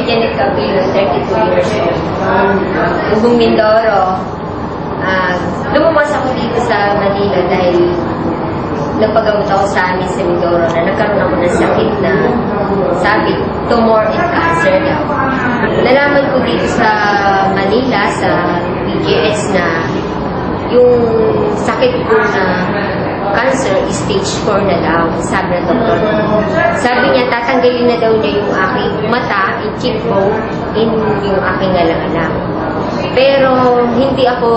si Janet Capillo, 32 years old. Ugong Mindoro. Lumabas ako dito sa Manila dahil nagpagamot ako sa amin sa Mindoro na nagkaroon ako ng sakit na sabi, tumor and cancer daw. Nalaman ko dito sa Manila, sa PGS na yung sakit ko na cancer is stage 4 na daw, sabi ng doktor. Sabi niya, tatanggalin na daw niya yung aking mata, yung cheekbone, in yung aking alang-alang. Pero hindi ako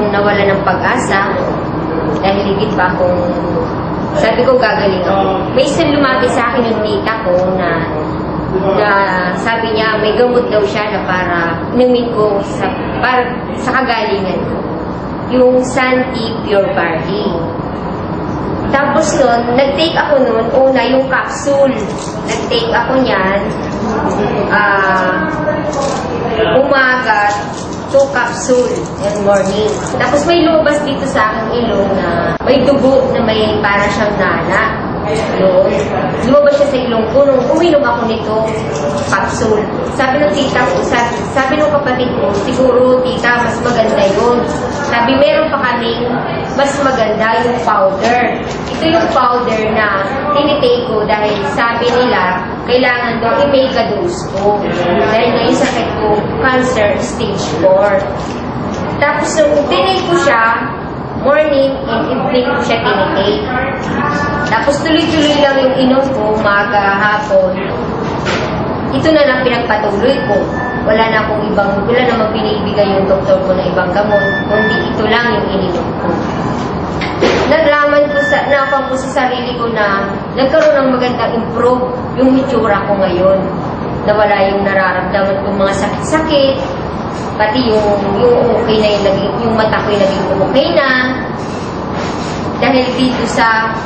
nawala ng pag-asa dahil higit pa akong sabi ko gagaling ako. May isang lumapit sa akin yung tita ko na sabi niya may gamot daw siya na para inumin ko para sa kagalingan ko. Yung Santi Pure Barley. Tapos nun, nag-take ako nun, una yung capsule. Nag-take ako niyan, umaga, 2 capsule in morning. Tapos may lumabas dito sa aking ilong na may dugo na may para siyang nana. Yun. Lumabas siya sa ilong ko. Nung uminom ako nito, capsule. Sabi ng tita ko, sabi ng kapatid ko, siguro tita, mas maganda yun. Sabi, meron pa kaming mas maganda yung powder. Ito yung powder na tinitake ko dahil sabi nila, kailangan daw i-make a dose ko. Dahil ngayon sakit ko, cancer stage 4. Tapos nung tinake ko siya, morning and evening ko siya tinitake. Tapos tuloy-tuloy lang yung inom ko, umaga, hapon. Ito na lang pinagpatuloy ko. Wala namang binibigay yung doktor ko na ibang gamot, kundi ito lang yung ininom ko. Naglaman ko sa sarili ko na nagkaroon ng magandang improve yung hitsura ko ngayon. Nawala yung nararamdaman kong mga sakit-sakit, pati yung okay na yung mata ko yung naging okay na. Dahil dito sa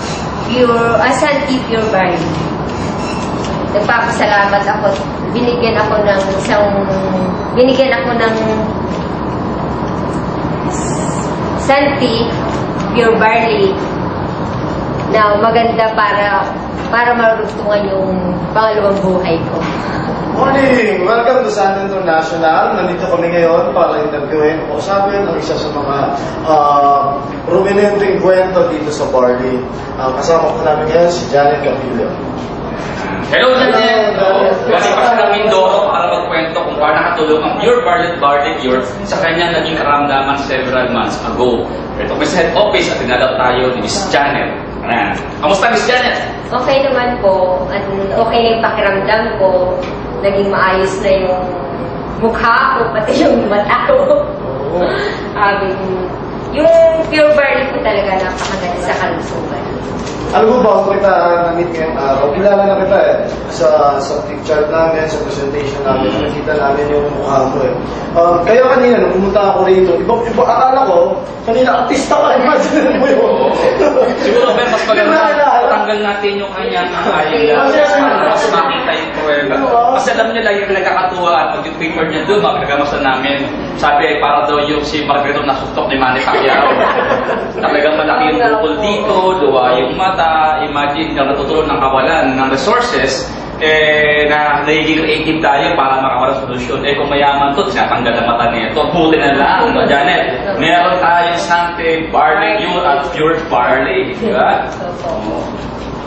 Santi Pure Barley. Nagpapasalamat ako. Binigyan ako ng Santi Pure Barley na maganda para marurugtungan yung pangalawang buhay ko. Morning! Welcome to San International. Nandito kami ngayon para interviewin o usapin ang isa sa mga prominenteng kwento dito sa Barley. Kasama ko namin ngayon si Janet Capillo. Hello, Janet! Kasi pa siya ng Mindoro para magkwento kung paano nakatulong ang Pure Barley Cure sa kanyang naging karamdaman several months ago. Ito may sa head office at tinalap tayo ni Miss Janet. Kamusta, Miss Janet? Okay naman po. Okay na yung pakiramdam ko. Naging maayos na yung mukha ko, pati yung mata ko. Yung Pure Barley ko talaga napakaganda sa kalusugan. Alam mo ba kung kita na-meet ngayong araw? Kilala na kita sa picture namin, sa presentation namin, nakita namin yung mukha mo Kaya kanina, nung pumunta ako rito, akala ko, kanina artista ka, imagine mo yun. Siguro, Ben, mas maganda, tanggal natin yung kanyang eyelash para mas makita yung pruweba. Kasi alam niya lang yung nagkakatuwa at pag yung paper niya doon, makagamusta namin. Sabi, para daw yung si Margarito nasustok ni Manny Pacquiao. Talagang malaki yung bukol dito, duwa yung mata. Imagine na natutulog ng kawalan ng resources, na nagiging creative tayo para makawalan solusyon. Kung mayaman to, sinatanggal ang mata nito. Huli na lang, Janet. Meron tayong Santi Barley Cure at Pure Barley. Diba?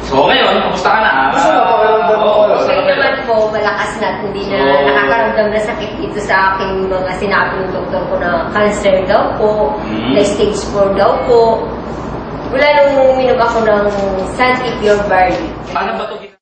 So ngayon, kamusta ka na? Okay naman po, malakas na. Hindi na nakakaramdam na sakit dito sa aking mga sinabi ng doktor ko na cancer daw po, na stage 4 daw po. Wala nung uminom ako ng Santi Pure Barley. Paano ba ito